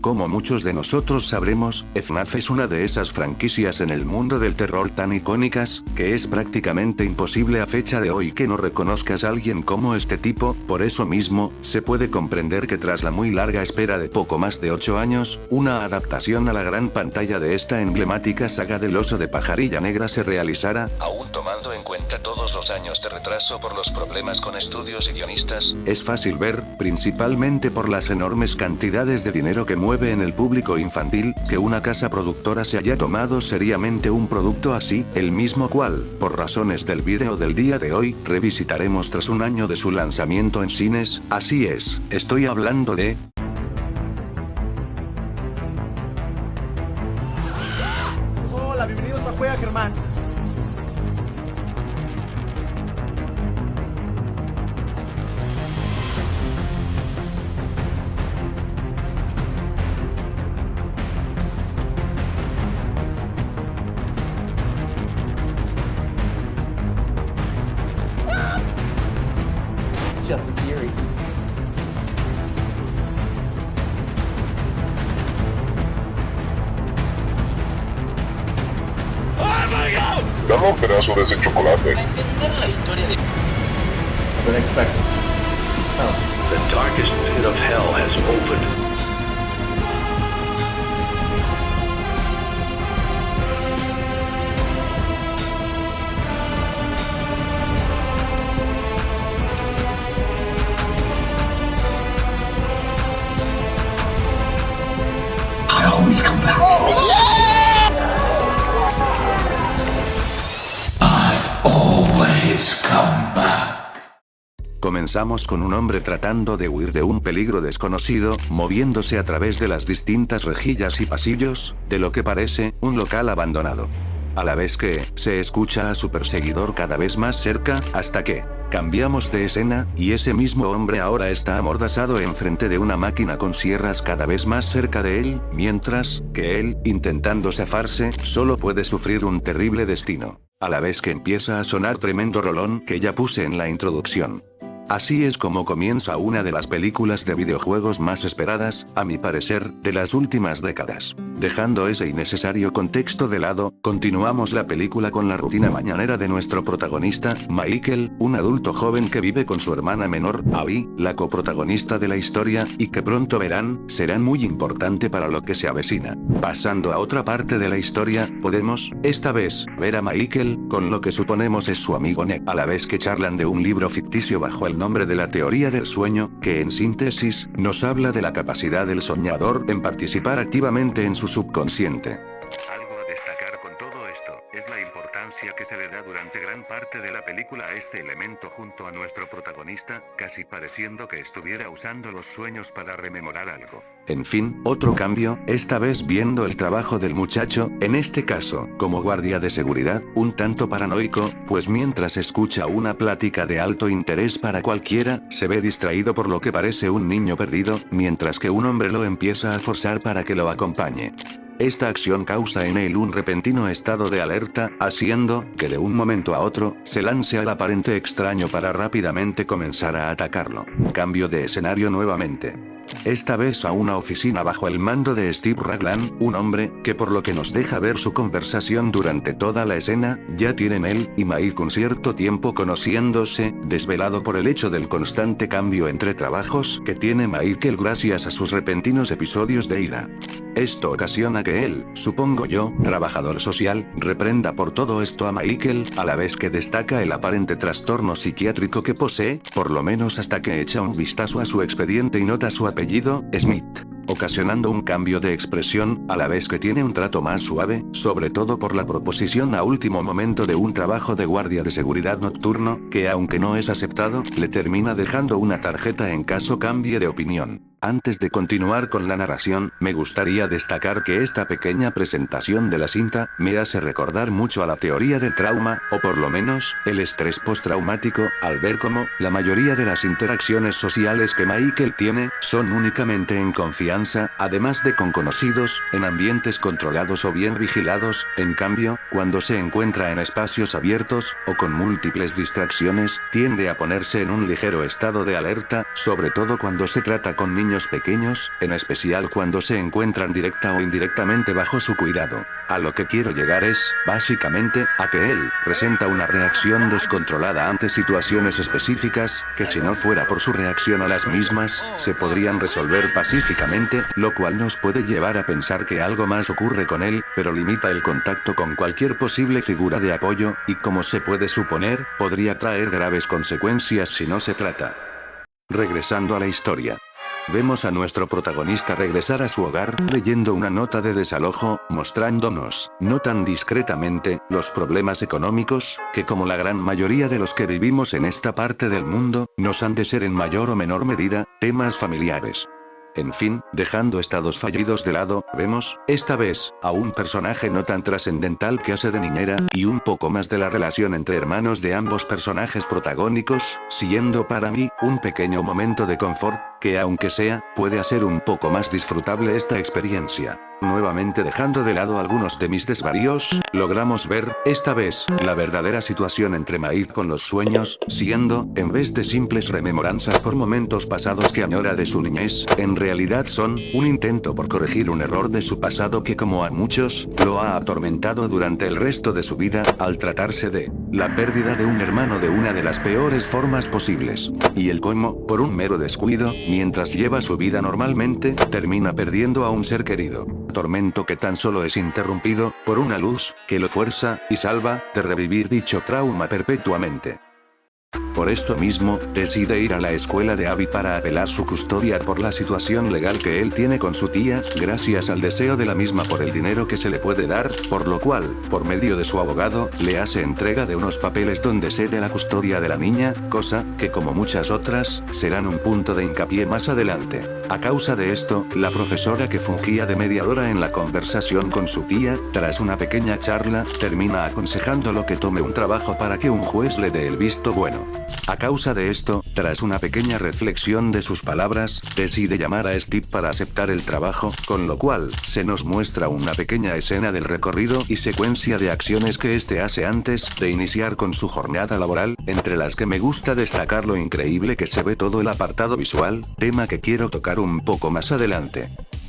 Como muchos de nosotros sabremos, FNAF es una de esas franquicias en el mundo del terror tan icónicas, que es prácticamente imposible a fecha de hoy que no reconozcas a alguien como este tipo. Por eso mismo, se puede comprender que tras la muy larga espera de poco más de 8 años, una adaptación a la gran pantalla de esta emblemática saga del oso de pajarilla negra se realizara, aún tomando en cuenta todos los años de retraso por los problemas con estudios y guionistas. Es fácil ver, principalmente por las enormes cantidades de dinero que mueve en el público infantil, que una casa productora se haya tomado seriamente un producto así, el mismo cual, por razones del vídeo del día de hoy, revisitaremos tras un año de su lanzamiento en cines. Así es, estoy hablando de... Hola, bienvenidos a Juega Germán. Just a theory. Dame un pedazo de ese chocolate. Entender la historia de... Unexpected. The darkest pit of hell has opened. I always come back. I always come back. Comenzamos con un hombre tratando de huir de un peligro desconocido, moviéndose a través de las distintas rejillas y pasillos, de lo que parece, un local abandonado. A la vez que, se escucha a su perseguidor cada vez más cerca, hasta que, cambiamos de escena, y ese mismo hombre ahora está amordazado enfrente de una máquina con sierras cada vez más cerca de él, mientras, que él, intentando zafarse, solo puede sufrir un terrible destino. A la vez que empieza a sonar tremendo rolón que ya puse en la introducción. Así es como comienza una de las películas de videojuegos más esperadas, a mi parecer, de las últimas décadas. Dejando ese innecesario contexto de lado, continuamos la película con la rutina mañanera de nuestro protagonista, Michael, un adulto joven que vive con su hermana menor, Abby, la coprotagonista de la historia, y que pronto verán, serán muy importante para lo que se avecina. Pasando a otra parte de la historia, podemos, esta vez, ver a Michael, con lo que suponemos es su amigo Ned, a la vez que charlan de un libro ficticio bajo el nombre de la teoría del sueño, que en síntesis, nos habla de la capacidad del soñador en participar activamente en su subconsciente. Algo a destacar con todo esto, es la importancia que se le da durante gran parte de la película a este elemento junto a nuestro protagonista, casi pareciendo que estuviera usando los sueños para rememorar algo. En fin, otro cambio, esta vez viendo el trabajo del muchacho, en este caso, como guardia de seguridad, un tanto paranoico, pues mientras escucha una plática de alto interés para cualquiera, se ve distraído por lo que parece un niño perdido, mientras que un hombre lo empieza a forzar para que lo acompañe. Esta acción causa en él un repentino estado de alerta, haciendo que de un momento a otro, se lance al aparente extraño para rápidamente comenzar a atacarlo. Cambio de escenario nuevamente. Esta vez a una oficina bajo el mando de Steve Raglan, un hombre, que por lo que nos deja ver su conversación durante toda la escena, ya tienen él y Mike un cierto tiempo conociéndose, desvelado por el hecho del constante cambio entre trabajos que tiene Michael gracias a sus repentinos episodios de ira. Esto ocasiona que él, supongo yo, trabajador social, reprenda por todo esto a Michael, a la vez que destaca el aparente trastorno psiquiátrico que posee, por lo menos hasta que echa un vistazo a su expediente y nota su apellido, Smith, ocasionando un cambio de expresión, a la vez que tiene un trato más suave, sobre todo por la proposición a último momento de un trabajo de guardia de seguridad nocturno, que aunque no es aceptado, le termina dejando una tarjeta en caso cambie de opinión. Antes de continuar con la narración, me gustaría destacar que esta pequeña presentación de la cinta, me hace recordar mucho a la teoría del trauma, o por lo menos, el estrés postraumático, al ver cómo, la mayoría de las interacciones sociales que Michael tiene, son únicamente en confianza confianza, además de con conocidos, en ambientes controlados o bien vigilados. En cambio, cuando se encuentra en espacios abiertos, o con múltiples distracciones, tiende a ponerse en un ligero estado de alerta, sobre todo cuando se trata con niños pequeños, en especial cuando se encuentran directa o indirectamente bajo su cuidado. A lo que quiero llegar es, básicamente, a que él presenta una reacción descontrolada ante situaciones específicas, que si no fuera por su reacción a las mismas, se podrían resolver pacíficamente, lo cual nos puede llevar a pensar que algo más ocurre con él, pero limita el contacto con cualquier posible figura de apoyo, y como se puede suponer, podría traer graves consecuencias si no se trata. Regresando a la historia. Vemos a nuestro protagonista regresar a su hogar, leyendo una nota de desalojo, mostrándonos, no tan discretamente, los problemas económicos, que como la gran mayoría de los que vivimos en esta parte del mundo, nos han de ser en mayor o menor medida, temas familiares. En fin, dejando estados fallidos de lado, vemos, esta vez, a un personaje no tan trascendental que hace de niñera, y un poco más de la relación entre hermanos de ambos personajes protagónicos, siendo para mí, un pequeño momento de confort, que aunque sea, puede hacer un poco más disfrutable esta experiencia. Nuevamente dejando de lado algunos de mis desvaríos, logramos ver, esta vez, la verdadera situación entre Maid con los sueños, siendo, en vez de simples rememoranzas por momentos pasados que añora de su niñez, en realidad son, un intento por corregir un error de su pasado que como a muchos, lo ha atormentado durante el resto de su vida, al tratarse de la pérdida de un hermano de una de las peores formas posibles. Y el cómo, por un mero descuido, mientras lleva su vida normalmente, termina perdiendo a un ser querido. Tormento que tan solo es interrumpido, por una luz, que lo fuerza, y salva, de revivir dicho trauma perpetuamente. Por esto mismo, decide ir a la escuela de Abby para apelar su custodia por la situación legal que él tiene con su tía, gracias al deseo de la misma por el dinero que se le puede dar, por lo cual, por medio de su abogado, le hace entrega de unos papeles donde cede la custodia de la niña, cosa, que como muchas otras, serán un punto de hincapié más adelante. A causa de esto, la profesora que fungía de mediadora en la conversación con su tía, tras una pequeña charla, termina aconsejándolo que tome un trabajo para que un juez le dé el visto bueno. A causa de esto, tras una pequeña reflexión de sus palabras, decide llamar a Steve para aceptar el trabajo, con lo cual, se nos muestra una pequeña escena del recorrido y secuencia de acciones que este hace antes de iniciar con su jornada laboral, entre las que me gusta destacar lo increíble que se ve todo el apartado visual, tema que quiero tocar un poco más adelante.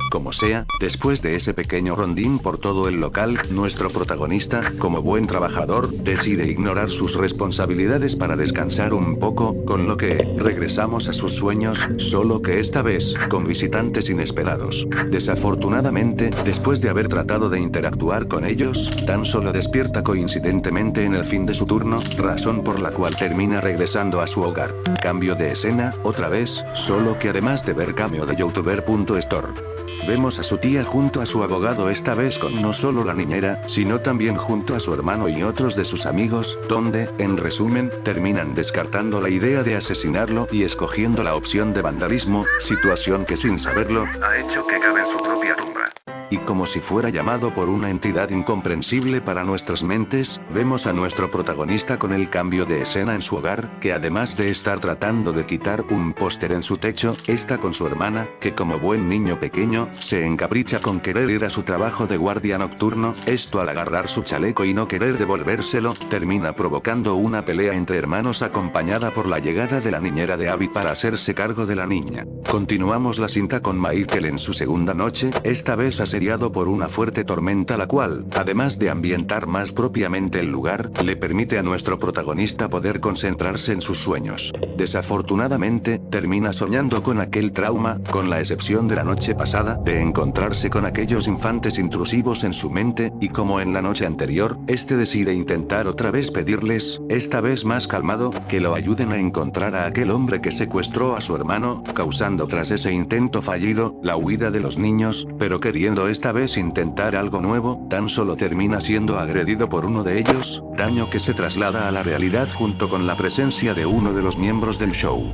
Como sea, después de ese pequeño rondín por todo el local, nuestro protagonista, como buen trabajador, decide ignorar sus responsabilidades para descansar un poco, con lo que, regresamos a sus sueños, solo que esta vez, con visitantes inesperados. Desafortunadamente, después de haber tratado de interactuar con ellos, tan solo despierta coincidentemente en el fin de su turno, razón por la cual termina regresando a su hogar. Cambio de escena, otra vez, solo que además de ver cameo de youtuber.store. Vemos a su tía junto a su abogado, esta vez con no solo la niñera, sino también junto a su hermano y otros de sus amigos, donde, en resumen, terminan descartando la idea de asesinarlo y escogiendo la opción de vandalismo, situación que sin saberlo, ha hecho que cabe en su propia tumba. Y como si fuera llamado por una entidad incomprensible para nuestras mentes, vemos a nuestro protagonista con el cambio de escena en su hogar, que además de estar tratando de quitar un póster en su techo, está con su hermana, que como buen niño pequeño, se encapricha con querer ir a su trabajo de guardia nocturno, esto al agarrar su chaleco y no querer devolvérselo, termina provocando una pelea entre hermanos acompañada por la llegada de la niñera de Abby para hacerse cargo de la niña. Continuamos la cinta con Michael en su segunda noche, esta vez asediado por una fuerte tormenta, la cual, además de ambientar más propiamente el lugar, le permite a nuestro protagonista poder concentrarse en sus sueños. Desafortunadamente, termina soñando con aquel trauma, con la excepción de la noche pasada, de encontrarse con aquellos infantes intrusivos en su mente, y como en la noche anterior, este decide intentar otra vez pedirles, esta vez más calmado, que lo ayuden a encontrar a aquel hombre que secuestró a su hermano, causando tras ese intento fallido, la huida de los niños, pero queriendo esta vez intentar algo nuevo, tan solo termina siendo agredido por uno de ellos, daño que se traslada a la realidad junto con la presencia de uno de los miembros del show.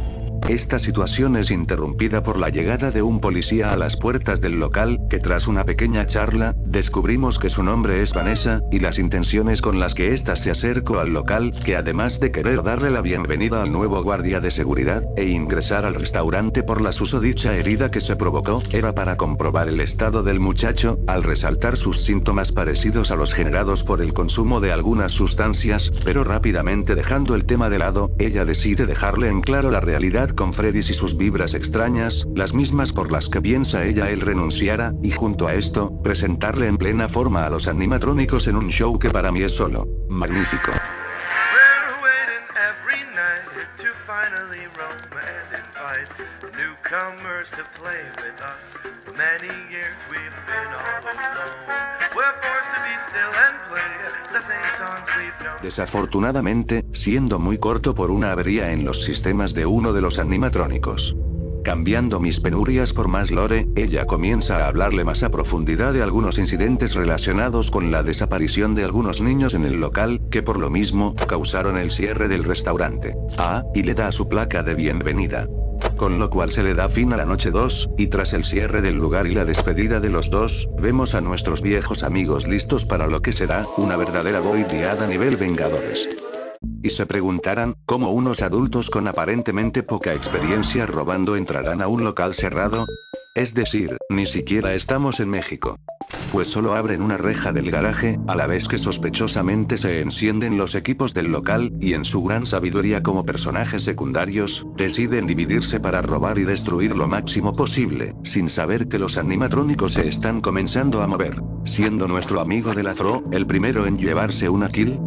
Esta situación es interrumpida por la llegada de un policía a las puertas del local, que tras una pequeña charla, descubrimos que su nombre es Vanessa, y las intenciones con las que ésta se acercó al local, que además de querer darle la bienvenida al nuevo guardia de seguridad, e ingresar al restaurante por la susodicha herida que se provocó, era para comprobar el estado del muchacho, al resaltar sus síntomas parecidos a los generados por el consumo de algunas sustancias, pero rápidamente dejando el tema de lado, ella decide dejarle en claro la realidad con Freddy y sus vibras extrañas, las mismas por las que piensa ella él renunciara, y junto a esto, presentarle en plena forma a los animatrónicos en un show que para mí es solo magnífico. We're waiting every night to finally roam and invite newcomers to play with us. Many years we've been all alone. We're forced to be still and play the same songs we've known. Desafortunadamente, siendo muy corto por una avería en los sistemas de uno de los animatrónicos. Cambiando mis penurias por más lore, ella comienza a hablarle más a profundidad de algunos incidentes relacionados con la desaparición de algunos niños en el local, que por lo mismo, causaron el cierre del restaurante. Y le da su placa de bienvenida. Con lo cual se le da fin a la noche 2, y tras el cierre del lugar y la despedida de los dos, vemos a nuestros viejos amigos listos para lo que será, una verdadera boideada a nivel Vengadores. Y se preguntarán, ¿cómo unos adultos con aparentemente poca experiencia robando entrarán a un local cerrado? Es decir, ni siquiera estamos en México. Pues solo abren una reja del garaje, a la vez que sospechosamente se encienden los equipos del local, y en su gran sabiduría como personajes secundarios, deciden dividirse para robar y destruir lo máximo posible, sin saber que los animatrónicos se están comenzando a mover, siendo nuestro amigo del afro, el primero en llevarse una kill.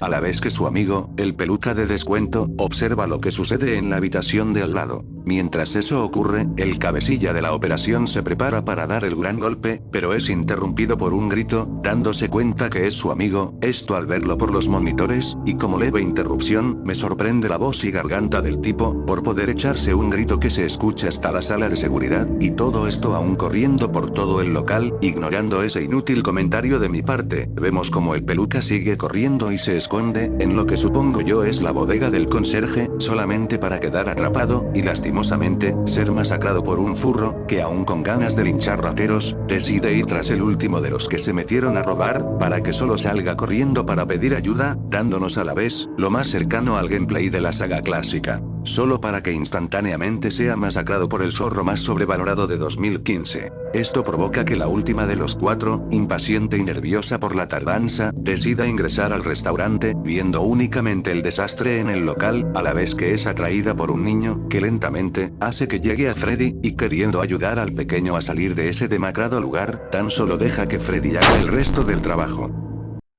A la vez que su amigo, el peluca de descuento, observa lo que sucede en la habitación de al lado. Mientras eso ocurre, el cabecilla de la operación se prepara para dar el gran golpe, pero es interrumpido por un grito, dándose cuenta que es su amigo, esto al verlo por los monitores, y como leve interrupción, me sorprende la voz y garganta del tipo, por poder echarse un grito que se escucha hasta la sala de seguridad, y todo esto aún corriendo por todo el local, ignorando ese inútil comentario de mi parte, vemos como el peluca sigue corriendo y se esconde, en lo que supongo yo es la bodega del conserje, solamente para quedar atrapado, y lastimosamente, ser masacrado por un furro, que aún con ganas de linchar rateros, decide ir tras el último de los que se metieron a robar, para que solo salga corriendo para pedir ayuda, dándonos a la vez, lo más cercano al gameplay de la saga clásica. Solo para que instantáneamente sea masacrado por el zorro más sobrevalorado de 2015. Esto provoca que la última de los cuatro, impaciente y nerviosa por la tardanza, decida ingresar al restaurante, viendo únicamente el desastre en el local, a la vez que es atraída por un niño, que lentamente, hace que llegue a Freddy, y queriendo ayudar al pequeño a salir de ese demacrado lugar, tan solo deja que Freddy haga el resto del trabajo.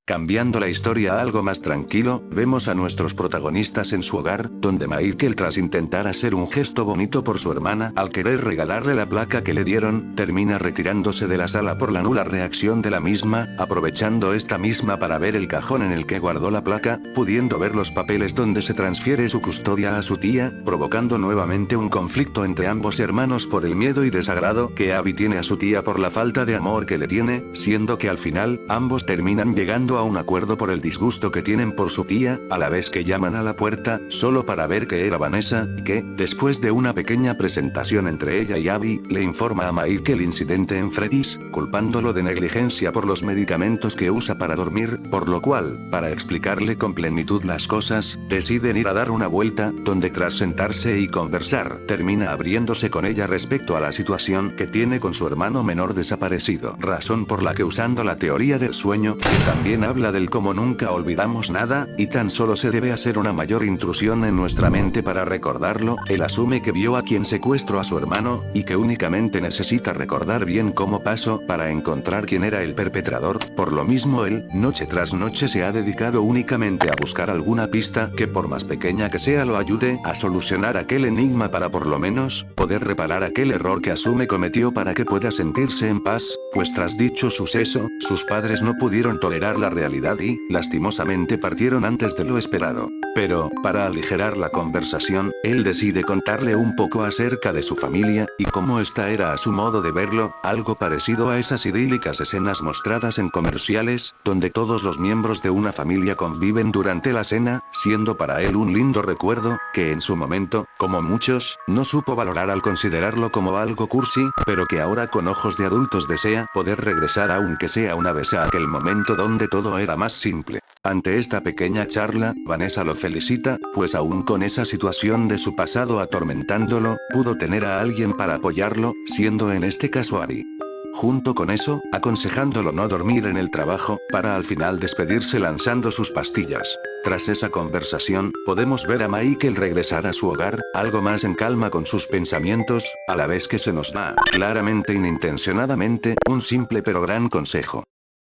Cambiando la historia a algo más tranquilo, vemos a nuestros protagonistas en su hogar, donde Michael tras intentar hacer un gesto bonito por su hermana, al querer regalarle la placa que le dieron, termina retirándose de la sala por la nula reacción de la misma, aprovechando esta misma para ver el cajón en el que guardó la placa, pudiendo ver los papeles donde se transfiere su custodia a su tía, provocando nuevamente un conflicto entre ambos hermanos por el miedo y desagrado que Abby tiene a su tía por la falta de amor que le tiene, siendo que al final, ambos terminan llegando a un acuerdo por el disgusto que tienen por su tía, a la vez que llaman a la puerta, solo para ver que era Vanessa, que, después de una pequeña presentación entre ella y Abby, le informa a Mike el incidente en Freddy's, culpándolo de negligencia por los medicamentos que usa para dormir, por lo cual, para explicarle con plenitud las cosas, deciden ir a dar una vuelta, donde tras sentarse y conversar, termina abriéndose con ella respecto a la situación que tiene con su hermano menor desaparecido, razón por la que usando la teoría del sueño, que también habla del cómo nunca olvidamos nada, y tan solo se debe hacer una mayor intrusión en nuestra mente para recordarlo, él asume que vio a quien secuestró a su hermano, y que únicamente necesita recordar bien cómo pasó para encontrar quién era el perpetrador, por lo mismo él, noche tras noche se ha dedicado únicamente a buscar alguna pista que por más pequeña que sea lo ayude a solucionar aquel enigma para por lo menos, poder reparar aquel error que asume cometió para que pueda sentirse en paz, pues tras dicho suceso, sus padres no pudieron tolerar la realidad y, lastimosamente, partieron antes de lo esperado. Pero, para aligerar la conversación, él decide contarle un poco acerca de su familia, y cómo esta era a su modo de verlo, algo parecido a esas idílicas escenas mostradas en comerciales, donde todos los miembros de una familia conviven durante la cena, siendo para él un lindo recuerdo, que en su momento, como muchos, no supo valorar al considerarlo como algo cursi, pero que ahora con ojos de adultos desea poder regresar aunque sea una vez a aquel momento donde todo era más simple. Ante esta pequeña charla, Vanessa lo felicita, pues aún con esa situación de su pasado atormentándolo, pudo tener a alguien para apoyarlo, siendo en este caso Abby. Junto con eso, aconsejándolo no dormir en el trabajo, para al final despedirse lanzando sus pastillas. Tras esa conversación, podemos ver a Michael regresar a su hogar, algo más en calma con sus pensamientos, a la vez que se nos da, claramente inintencionadamente, un simple pero gran consejo.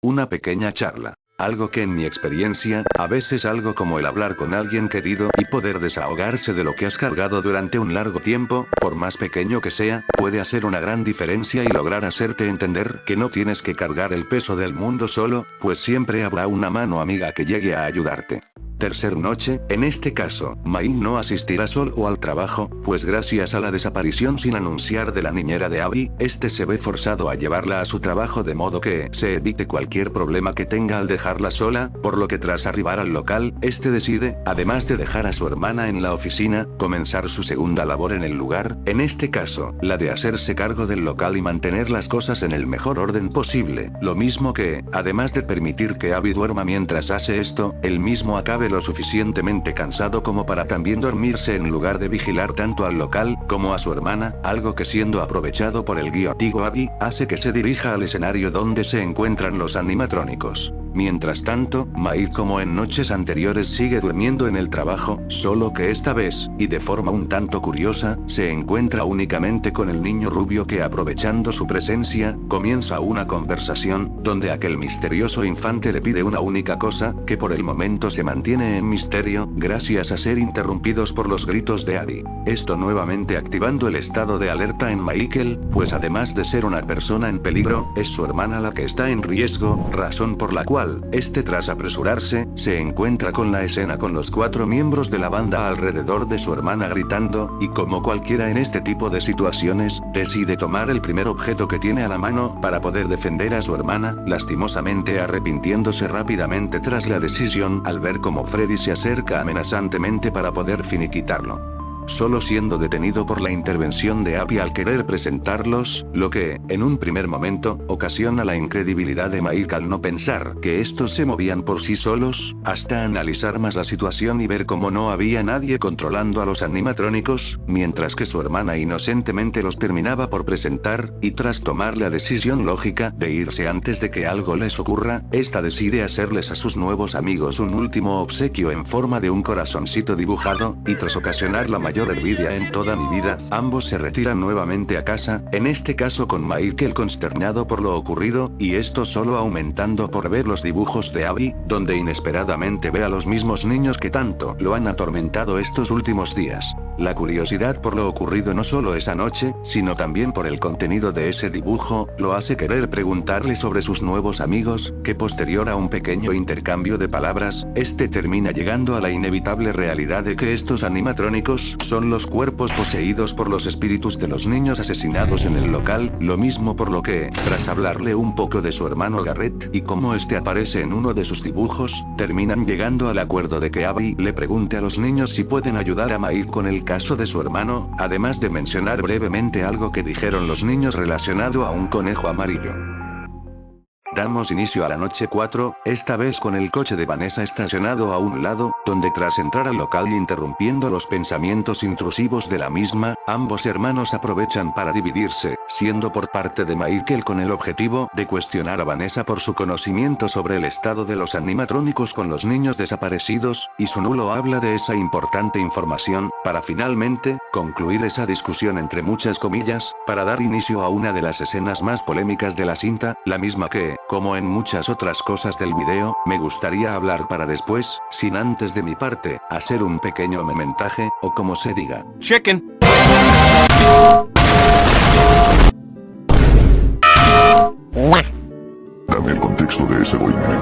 Una pequeña charla. Algo que en mi experiencia, a veces algo como el hablar con alguien querido y poder desahogarse de lo que has cargado durante un largo tiempo, por más pequeño que sea, puede hacer una gran diferencia y lograr hacerte entender que no tienes que cargar el peso del mundo solo, pues siempre habrá una mano amiga que llegue a ayudarte. Tercer noche, en este caso, Mai no asistirá solo al trabajo, pues gracias a la desaparición sin anunciar de la niñera de Abby, este se ve forzado a llevarla a su trabajo de modo que se evite cualquier problema que tenga al dejarla sola, por lo que tras arribar al local, este decide, además de dejar a su hermana en la oficina, comenzar su segunda labor en el lugar, en este caso, la de hacerse cargo del local y mantener las cosas en el mejor orden posible, lo mismo que, además de permitir que Abby duerma mientras hace esto, él mismo acabe lo suficientemente cansado como para también dormirse en lugar de vigilar tanto al local, como a su hermana, algo que siendo aprovechado por el guiotigo Abby, hace que se dirija al escenario donde se encuentran los animatrónicos. Mientras tanto, Mai como en noches anteriores sigue durmiendo en el trabajo, solo que esta vez, y de forma un tanto curiosa, se encuentra únicamente con el niño rubio que aprovechando su presencia, comienza una conversación, donde aquel misterioso infante le pide una única cosa, que por el momento se mantiene en misterio, gracias a ser interrumpidos por los gritos de Abby. Esto nuevamente activando el estado de alerta en Michael, pues además de ser una persona en peligro, es su hermana la que está en riesgo, razón por la cual, este tras apresurarse, se encuentra con la escena con los 4 miembros de la banda alrededor de su hermana gritando, y como cualquiera en este tipo de situaciones, decide tomar el primer objeto que tiene a la mano para poder defender a su hermana, lastimosamente arrepintiéndose rápidamente tras la decisión al ver cómo Freddy se acerca amenazantemente para poder finiquitarlo. Solo siendo detenido por la intervención de Abby al querer presentarlos, lo que, en un primer momento, ocasiona la incredibilidad de Mike al no pensar que estos se movían por sí solos, hasta analizar más la situación y ver cómo no había nadie controlando a los animatrónicos, mientras que su hermana inocentemente los terminaba por presentar, y tras tomar la decisión lógica de irse antes de que algo les ocurra, esta decide hacerles a sus nuevos amigos un último obsequio en forma de un corazoncito dibujado, y tras ocasionar la mayor envidia en toda mi vida, ambos se retiran nuevamente a casa, en este caso con Michael consternado por lo ocurrido, y esto solo aumentando por ver los dibujos de Abby, donde inesperadamente ve a los mismos niños que tanto lo han atormentado estos últimos días. La curiosidad por lo ocurrido no solo esa noche, sino también por el contenido de ese dibujo, lo hace querer preguntarle sobre sus nuevos amigos, que posterior a un pequeño intercambio de palabras, este termina llegando a la inevitable realidad de que estos animatrónicos son los cuerpos poseídos por los espíritus de los niños asesinados en el local, lo mismo por lo que, tras hablarle un poco de su hermano Garrett y cómo este aparece en uno de sus dibujos, terminan llegando al acuerdo de que Abby le pregunte a los niños si pueden ayudar a Mike con el caso de su hermano, además de mencionar brevemente algo que dijeron los niños relacionado a un conejo amarillo. Damos inicio a la noche 4, esta vez con el coche de Vanessa estacionado a un lado, donde tras entrar al local interrumpiendo los pensamientos intrusivos de la misma, ambos hermanos aprovechan para dividirse, siendo por parte de Michael con el objetivo de cuestionar a Vanessa por su conocimiento sobre el estado de los animatrónicos con los niños desaparecidos, y su nulo habla de esa importante información, para finalmente, concluir esa discusión entre muchas comillas, para dar inicio a una de las escenas más polémicas de la cinta, la misma que, como en muchas otras cosas del video, me gustaría hablar para después, sin antes de mi parte, hacer un pequeño mementaje, o como se diga. Chicken. Dame el contexto de ese boy, nene.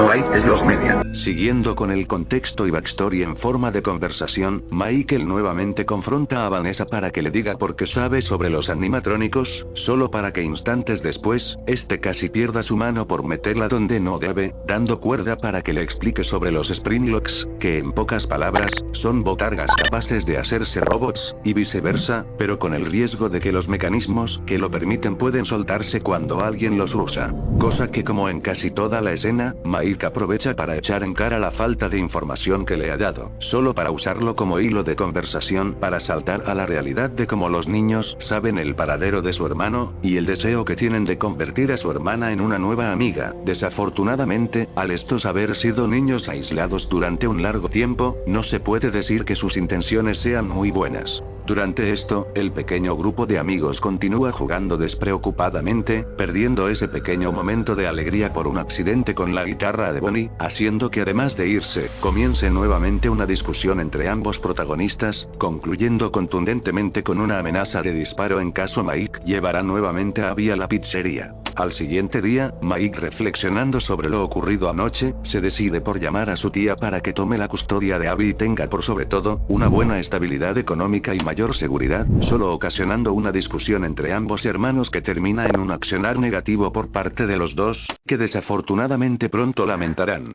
no hay, es los media. Siguiendo con el contexto y backstory en forma de conversación, Michael nuevamente confronta a Vanessa para que le diga por qué sabe sobre los animatrónicos, solo para que instantes después, este casi pierda su mano por meterla donde no debe, dando cuerda para que le explique sobre los Springlocks, que en pocas palabras, son botargas capaces de hacerse robots, y viceversa, pero con el riesgo de que los mecanismos que lo permiten pueden soltarse cuando alguien los usa. Cosa que como en casi toda la escena, Mike aprovecha para echar en cara la falta de información que le ha dado, solo para usarlo como hilo de conversación para saltar a la realidad de cómo los niños saben el paradero de su hermano, y el deseo que tienen de convertir a su hermana en una nueva amiga. Desafortunadamente, al estos haber sido niños aislados durante un largo tiempo, no se puede decir que sus intenciones sean muy buenas. Durante esto, el pequeño grupo de amigos continúa jugando despreocupadamente, perdiendo ese pequeño momento de alegría por un accidente con la guitarra de Bonnie, haciendo que además de irse, comience nuevamente una discusión entre ambos protagonistas, concluyendo contundentemente con una amenaza de disparo en caso Mike llevará nuevamente a Abby a la pizzería. Al siguiente día, Mike, reflexionando sobre lo ocurrido anoche, se decide por llamar a su tía para que tome la custodia de Abby y tenga por sobre todo, una buena estabilidad económica y mayor seguridad, solo ocasionando una discusión entre ambos hermanos que termina en un accionar negativo por parte de los dos, que desafortunadamente pronto lamentarán.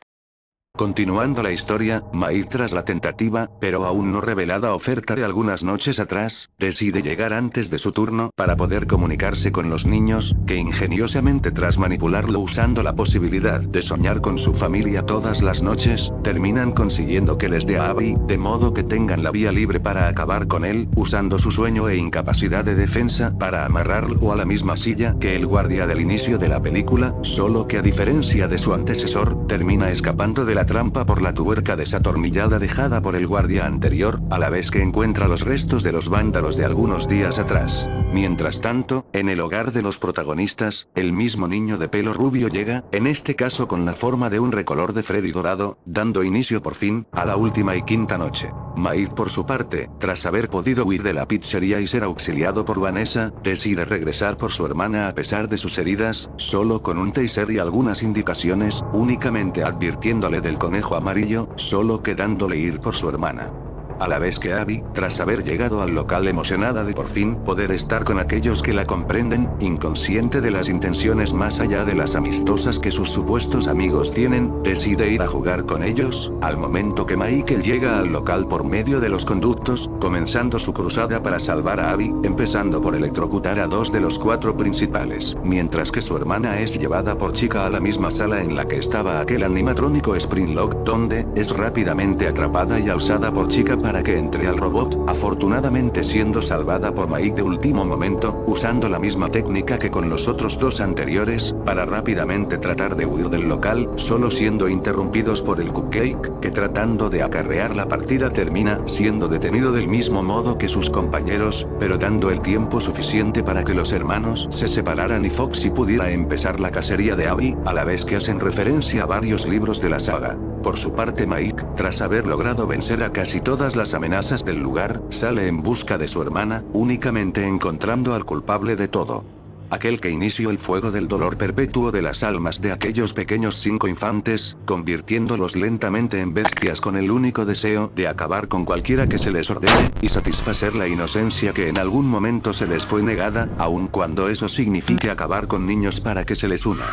Continuando la historia, Mike, tras la tentativa, pero aún no revelada oferta de algunas noches atrás, decide llegar antes de su turno para poder comunicarse con los niños, que ingeniosamente tras manipularlo usando la posibilidad de soñar con su familia todas las noches, terminan consiguiendo que les dé a Abby, de modo que tengan la vía libre para acabar con él, usando su sueño e incapacidad de defensa para amarrarlo a la misma silla que el guardia del inicio de la película, solo que a diferencia de su antecesor, termina escapando de la trampa por la tuerca desatornillada dejada por el guardia anterior, a la vez que encuentra los restos de los vándalos de algunos días atrás. Mientras tanto, en el hogar de los protagonistas, el mismo niño de pelo rubio llega, en este caso con la forma de un recolor de Freddy dorado, dando inicio por fin, a la última y quinta noche. Mike, por su parte, tras haber podido huir de la pizzería y ser auxiliado por Vanessa, decide regresar por su hermana a pesar de sus heridas, solo con un taser y algunas indicaciones, únicamente advirtiéndole del conejo amarillo, solo quedándole ir por su hermana. A la vez que Abby, tras haber llegado al local emocionada de por fin poder estar con aquellos que la comprenden, inconsciente de las intenciones más allá de las amistosas que sus supuestos amigos tienen, decide ir a jugar con ellos, al momento que Michael llega al local por medio de los conductos, comenzando su cruzada para salvar a Abby, empezando por electrocutar a 2 de los 4 principales, mientras que su hermana es llevada por Chica a la misma sala en la que estaba aquel animatrónico Springlock, donde es rápidamente atrapada y alzada por Chica para que entre al robot, afortunadamente siendo salvada por Mike de último momento, usando la misma técnica que con los otros 2 anteriores, para rápidamente tratar de huir del local, solo siendo interrumpidos por el Cupcake, que tratando de acarrear la partida termina siendo detenido del mismo modo que sus compañeros, pero dando el tiempo suficiente para que los hermanos se separaran y Foxy pudiera empezar la cacería de Abby, a la vez que hacen referencia a varios libros de la saga. Por su parte Mike, tras haber logrado vencer a casi todas las amenazas del lugar, sale en busca de su hermana, únicamente encontrando al culpable de todo. Aquel que inició el fuego del dolor perpetuo de las almas de aquellos pequeños 5 infantes, convirtiéndolos lentamente en bestias con el único deseo de acabar con cualquiera que se les ordene, y satisfacer la inocencia que en algún momento se les fue negada, aun cuando eso signifique acabar con niños para que se les unan.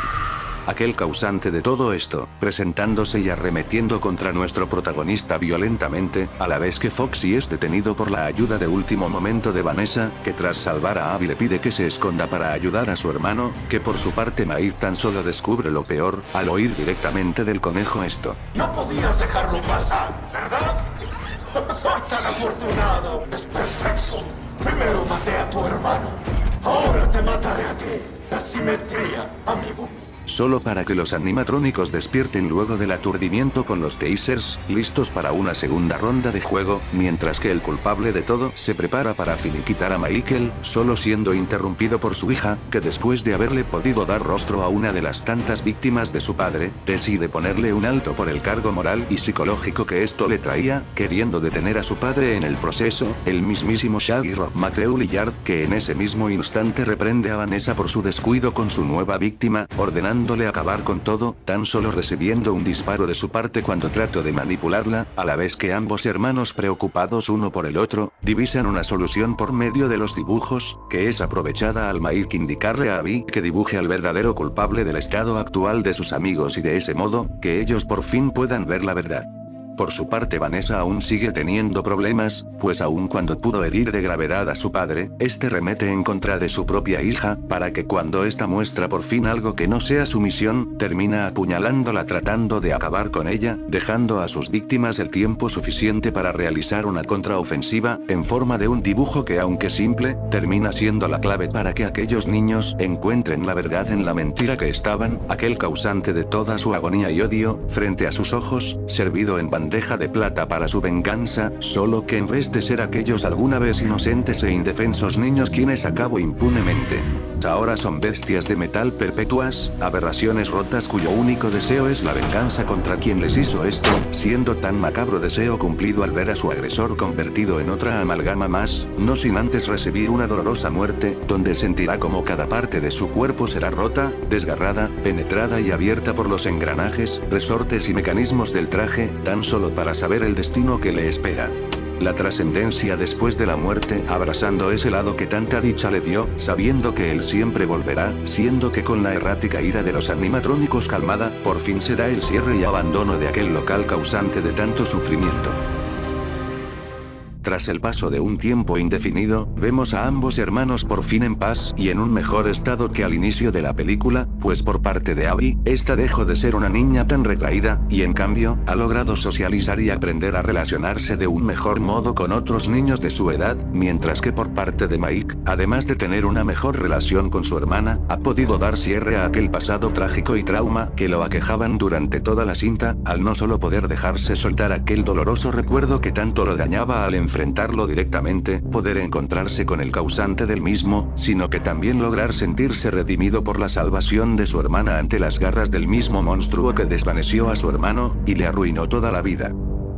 Aquel causante de todo esto, presentándose y arremetiendo contra nuestro protagonista violentamente, a la vez que Foxy es detenido por la ayuda de último momento de Vanessa, que tras salvar a Abby le pide que se esconda para ayudar a su hermano, que por su parte Mike tan solo descubre lo peor, al oír directamente del conejo esto. No podías dejarlo pasar, ¿verdad? Soy tan afortunado. Es perfecto. Primero maté a tu hermano. Ahora te mataré a ti. La simetría, amigo mío. Solo para que los animatrónicos despierten luego del aturdimiento con los tasers, listos para una segunda ronda de juego, mientras que el culpable de todo se prepara para finiquitar a Michael, solo siendo interrumpido por su hija, que después de haberle podido dar rostro a una de las tantas víctimas de su padre, decide ponerle un alto por el cargo moral y psicológico que esto le traía, queriendo detener a su padre en el proceso, el mismísimo Shaggy Rock Matthew Lillard, que en ese mismo instante reprende a Vanessa por su descuido con su nueva víctima, ordenando ordenándole acabar con todo, tan solo recibiendo un disparo de su parte cuando trato de manipularla, a la vez que ambos hermanos preocupados uno por el otro, divisan una solución por medio de los dibujos, que es aprovechada al Mike indicarle a Abby que dibuje al verdadero culpable del estado actual de sus amigos y de ese modo, que ellos por fin puedan ver la verdad. Por su parte Vanessa aún sigue teniendo problemas, pues aun cuando pudo herir de gravedad a su padre, este remete en contra de su propia hija, para que cuando esta muestra por fin algo que no sea su misión, termina apuñalándola tratando de acabar con ella, dejando a sus víctimas el tiempo suficiente para realizar una contraofensiva, en forma de un dibujo que aunque simple, termina siendo la clave para que aquellos niños encuentren la verdad en la mentira que estaban, aquel causante de toda su agonía y odio, frente a sus ojos, servido en bandeja de plata para su venganza, solo que en vez de ser aquellos alguna vez inocentes e indefensos niños quienes acabó impunemente, ahora son bestias de metal perpetuas, aberraciones rotas cuyo único deseo es la venganza contra quien les hizo esto, siendo tan macabro deseo cumplido al ver a su agresor convertido en otra amalgama más, no sin antes recibir una dolorosa muerte, donde sentirá como cada parte de su cuerpo será rota, desgarrada, penetrada y abierta por los engranajes, resortes y mecanismos del traje, tan solo para saber el destino que le espera. La trascendencia después de la muerte, abrazando ese lado que tanta dicha le dio, sabiendo que él siempre volverá, siendo que con la errática ira de los animatrónicos calmada, por fin se da el cierre y abandono de aquel local causante de tanto sufrimiento. Tras el paso de un tiempo indefinido, vemos a ambos hermanos por fin en paz y en un mejor estado que al inicio de la película, pues por parte de Abby, esta dejó de ser una niña tan retraída, y en cambio, ha logrado socializar y aprender a relacionarse de un mejor modo con otros niños de su edad, mientras que por parte de Mike, además de tener una mejor relación con su hermana, ha podido dar cierre a aquel pasado trágico y trauma que lo aquejaban durante toda la cinta, al no solo poder dejarse soltar aquel doloroso recuerdo que tanto lo dañaba al enfrentarlo directamente, poder encontrarse con el causante del mismo, sino que también lograr sentirse redimido por la salvación de su hermana ante las garras del mismo monstruo que desvaneció a su hermano, y le arruinó toda la vida.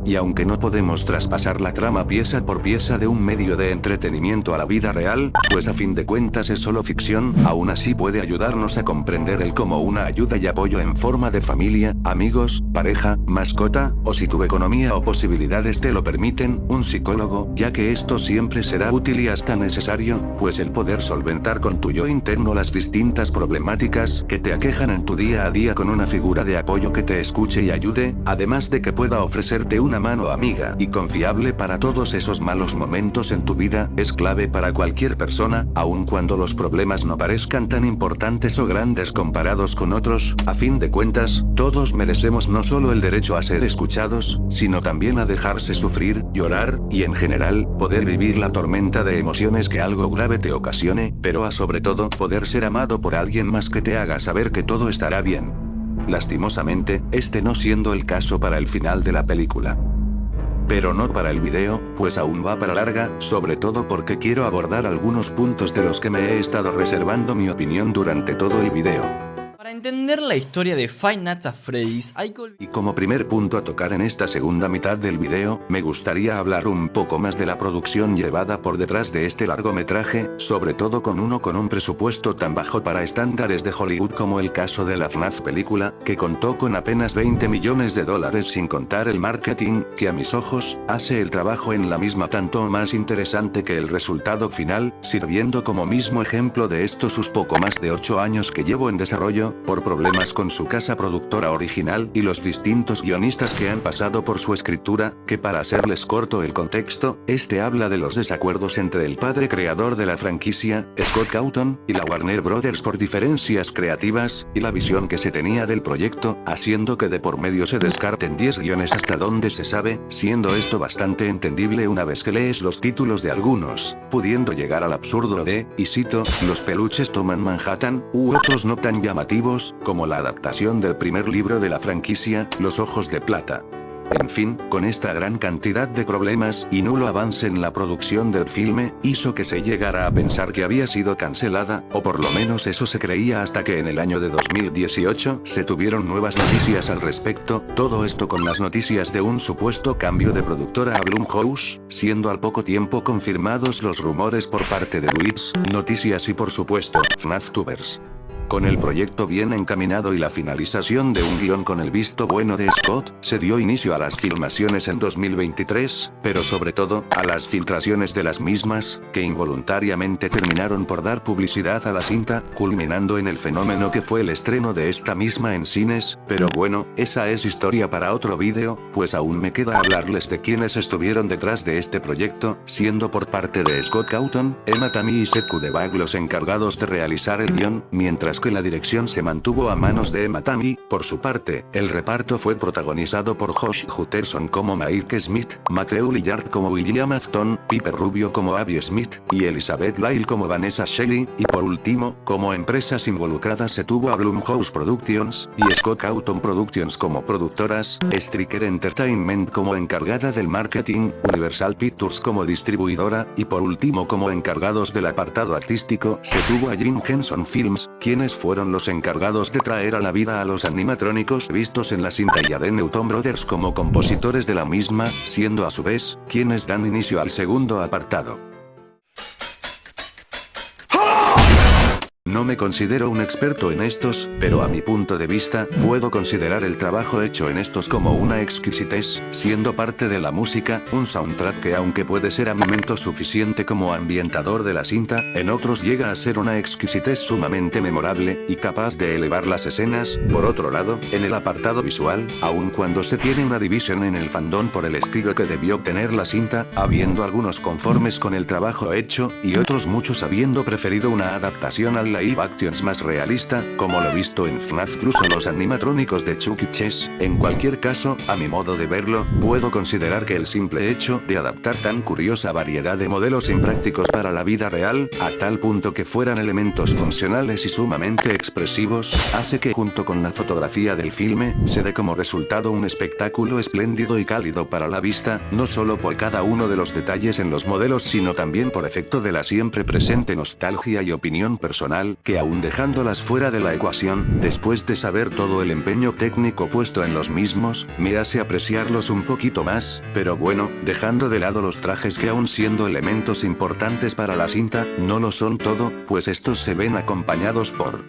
Y aunque no podemos traspasar la trama pieza por pieza de un medio de entretenimiento a la vida real, pues a fin de cuentas es solo ficción, aún así puede ayudarnos a comprender el como una ayuda y apoyo en forma de familia, amigos, pareja, mascota, o si tu economía o posibilidades te lo permiten, un psicólogo, ya que esto siempre será útil y hasta necesario, pues el poder solventar con tu yo interno las distintas problemáticas que te aquejan en tu día a día con una figura de apoyo que te escuche y ayude, además de que pueda ofrecerte una mano amiga y confiable para todos esos malos momentos en tu vida, es clave para cualquier persona, aun cuando los problemas no parezcan tan importantes o grandes comparados con otros. A fin de cuentas, todos merecemos no solo el derecho a ser escuchados, sino también a dejarse sufrir, llorar, y en general, poder vivir la tormenta de emociones que algo grave te ocasione, pero a sobre todo, poder ser amado por alguien más que te haga saber que todo estará bien. Lastimosamente, este no siendo el caso para el final de la película. Pero no para el video, pues aún va para larga, sobre todo porque quiero abordar algunos puntos de los que me he estado reservando mi opinión durante todo el video. Para entender la historia de Five Nights at Freddy's hay que Y como primer punto a tocar en esta segunda mitad del video, me gustaría hablar un poco más de la producción llevada por detrás de este largometraje, sobre todo con un presupuesto tan bajo para estándares de Hollywood como el caso de la FNAF película, que contó con apenas $20 millones sin contar el marketing, que a mis ojos, hace el trabajo en la misma tanto o más interesante que el resultado final, sirviendo como mismo ejemplo de esto sus poco más de 8 años que llevo en desarrollo, por problemas con su casa productora original y los distintos guionistas que han pasado por su escritura, que para hacerles corto el contexto, este habla de los desacuerdos entre el padre creador de la franquicia, Scott Cawthon, y la Warner Brothers por diferencias creativas, y la visión que se tenía del proyecto, haciendo que de por medio se descarten 10 guiones hasta donde se sabe, siendo esto bastante entendible una vez que lees los títulos de algunos, pudiendo llegar al absurdo de, y cito, los peluches toman Manhattan, u otros no tan llamativos, como la adaptación del primer libro de la franquicia, Los Ojos de Plata. En fin, con esta gran cantidad de problemas y nulo avance en la producción del filme, hizo que se llegara a pensar que había sido cancelada, o por lo menos eso se creía hasta que en el año de 2018 se tuvieron nuevas noticias al respecto, todo esto con las noticias de un supuesto cambio de productora a Blumhouse, siendo al poco tiempo confirmados los rumores por parte de Wits, Noticias y por supuesto, FNAFtubers. Con el proyecto bien encaminado y la finalización de un guión con el visto bueno de Scott, se dio inicio a las filmaciones en 2023, pero sobre todo, a las filtraciones de las mismas, que involuntariamente terminaron por dar publicidad a la cinta, culminando en el fenómeno que fue el estreno de esta misma en cines, pero bueno, esa es historia para otro vídeo, pues aún me queda hablarles de quienes estuvieron detrás de este proyecto, siendo por parte de Scott Cawthon, Emma Tammi y Seth Kudebag los encargados de realizar el guión, mientras que la dirección se mantuvo a manos de Emma Tammi. Por su parte, el reparto fue protagonizado por Josh Hutcherson como Mike Smith, Matthew Lillard como William Afton, Piper Rubio como Abby Smith, y Elizabeth Lyle como Vanessa Shelley, y por último, como empresas involucradas se tuvo a Blumhouse Productions, y Scott Cawthon Productions como productoras, Striker Entertainment como encargada del marketing, Universal Pictures como distribuidora, y por último como encargados del apartado artístico, se tuvo a Jim Henson Films, quienes fueron los encargados de traer a la vida a los animatrónicos vistos en la cinta, y a The Newton Brothers como compositores de la misma, siendo a su vez, quienes dan inicio al segundo apartado. No me considero un experto en estos, pero a mi punto de vista, puedo considerar el trabajo hecho en estos como una exquisitez, siendo parte de la música, un soundtrack que aunque puede ser a momentos suficiente como ambientador de la cinta, en otros llega a ser una exquisitez sumamente memorable, y capaz de elevar las escenas. Por otro lado, en el apartado visual, aun cuando se tiene una división en el fandom por el estilo que debió obtener la cinta, habiendo algunos conformes con el trabajo hecho, y otros muchos habiendo preferido una adaptación al live actions más realista, como lo visto en FNAF Plus o los animatrónicos de Chuck E. Cheese. En cualquier caso, a mi modo de verlo, puedo considerar que el simple hecho de adaptar tan curiosa variedad de modelos imprácticos para la vida real, a tal punto que fueran elementos funcionales y sumamente expresivos, hace que junto con la fotografía del filme, se dé como resultado un espectáculo espléndido y cálido para la vista, no solo por cada uno de los detalles en los modelos sino también por efecto de la siempre presente nostalgia y opinión personal, que aún dejándolas fuera de la ecuación, después de saber todo el empeño técnico puesto en los mismos, me hace apreciarlos un poquito más, pero bueno, dejando de lado los trajes que aún siendo elementos importantes para la cinta, no lo son todo, pues estos se ven acompañados por...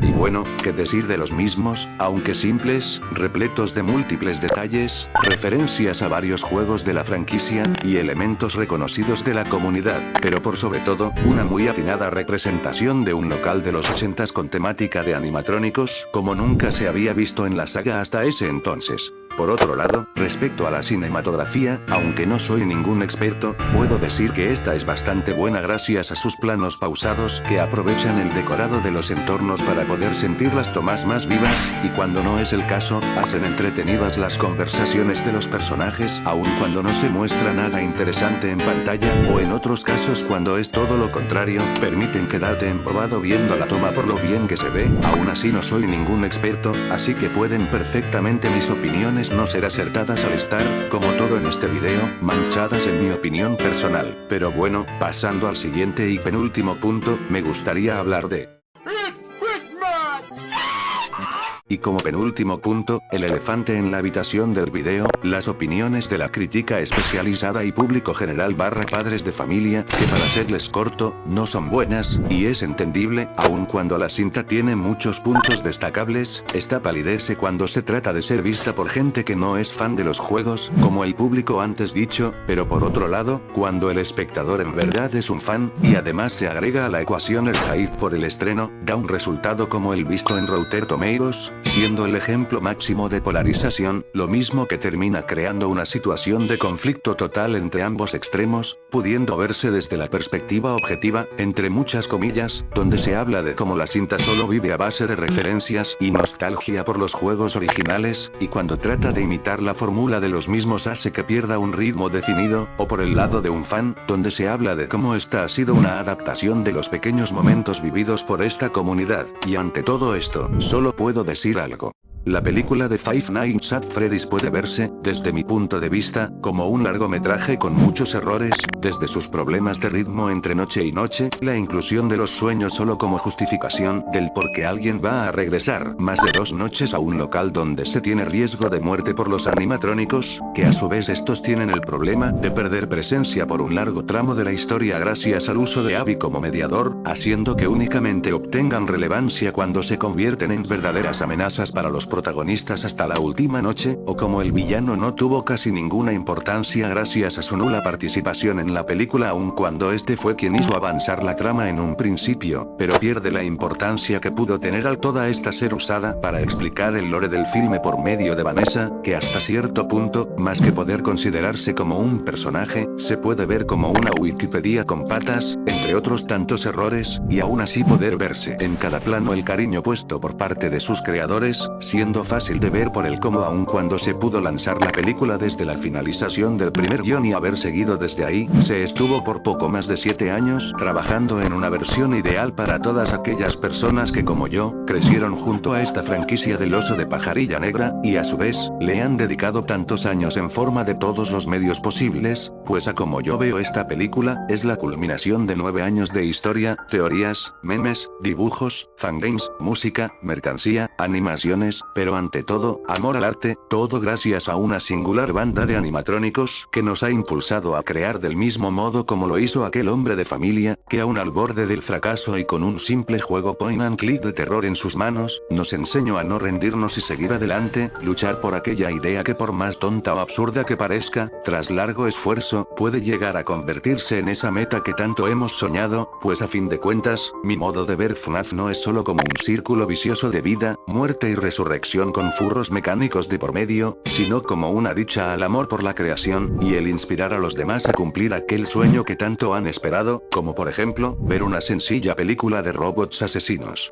Y bueno, qué decir de los mismos, aunque simples, repletos de múltiples detalles, referencias a varios juegos de la franquicia, y elementos reconocidos de la comunidad, pero por sobre todo, una muy atinada representación de un local de los 80s con temática de animatrónicos, como nunca se había visto en la saga hasta ese entonces. Por otro lado, respecto a la cinematografía, aunque no soy ningún experto, puedo decir que esta es bastante buena gracias a sus planos pausados que aprovechan el decorado de los entornos para poder sentir las tomas más vivas, y cuando no es el caso, hacen entretenidas las conversaciones de los personajes, aun cuando no se muestra nada interesante en pantalla, o en otros casos cuando es todo lo contrario, permiten quedarte embobado viendo la toma por lo bien que se ve. Aún así no soy ningún experto, así que pueden perfectamente mis opiniones no ser acertadas al estar, como todo en este video, manchadas en mi opinión personal. Pero bueno, pasando al siguiente y penúltimo punto, me gustaría hablar de... Y como penúltimo punto, el elefante en la habitación del video, las opiniones de la crítica especializada y público general / padres de familia, que para serles corto, no son buenas, y es entendible, aun cuando la cinta tiene muchos puntos destacables, esta palidece cuando se trata de ser vista por gente que no es fan de los juegos, como el público antes dicho, pero por otro lado, cuando el espectador en verdad es un fan, y además se agrega a la ecuación el hype por el estreno, da un resultado como el visto en Rotten Tomatoes, siendo el ejemplo máximo de polarización, lo mismo que termina creando una situación de conflicto total entre ambos extremos, pudiendo verse desde la perspectiva objetiva, entre muchas comillas, donde se habla de cómo la cinta solo vive a base de referencias y nostalgia por los juegos originales, y cuando trata de imitar la fórmula de los mismos hace que pierda un ritmo definido, o por el lado de un fan, donde se habla de cómo esta ha sido una adaptación de los pequeños momentos vividos por esta comunidad, y ante todo esto, solo puedo decir algo. La película de Five Nights at Freddy's puede verse, desde mi punto de vista, como un largometraje con muchos errores, desde sus problemas de ritmo entre noche y noche, la inclusión de los sueños solo como justificación del por qué alguien va a regresar más de 2 noches a un local donde se tiene riesgo de muerte por los animatrónicos, que a su vez estos tienen el problema de perder presencia por un largo tramo de la historia gracias al uso de Abby como mediador, haciendo que únicamente obtengan relevancia cuando se convierten en verdaderas amenazas para los protagonistas hasta la última noche, o como el villano no tuvo casi ninguna importancia gracias a su nula participación en la película aun cuando este fue quien hizo avanzar la trama en un principio, pero pierde la importancia que pudo tener al toda esta ser usada para explicar el lore del filme por medio de Vanessa, que hasta cierto punto, más que poder considerarse como un personaje, se puede ver como una Wikipedia con patas, entre otros tantos errores, y aún así poder verse en cada plano el cariño puesto por parte de sus creadores, siendo fácil de ver por el cómo aun cuando se pudo lanzar la película desde la finalización del primer guión y haber seguido desde ahí, se estuvo por poco más de 7 años trabajando en una versión ideal para todas aquellas personas que como yo, crecieron junto a esta franquicia del oso de pajarilla negra, y a su vez, le han dedicado tantos años en forma de todos los medios posibles, pues a como yo veo esta película, es la culminación de 9 años de historia, teorías, memes, dibujos, fangames, música, mercancía, animaciones, pero ante todo, amor al arte, todo gracias a una singular banda de animatrónicos que nos ha impulsado a crear del mismo modo como lo hizo aquel hombre de familia, que aún al borde del fracaso y con un simple juego point and click de terror en sus manos, nos enseñó a no rendirnos y seguir adelante, luchar por aquella idea que por más tonta o absurda que parezca, tras largo esfuerzo, puede llegar a convertirse en esa meta que tanto hemos soñado, pues a fin de cuentas, mi modo de ver FNAF no es solo como un círculo vicioso de vida, muerte y resurrección con furros mecánicos de por medio, sino como una dicha al amor por la creación, y el inspirar a los demás a cumplir aquel sueño que tanto han esperado, como por ejemplo, ver una sencilla película de robots asesinos.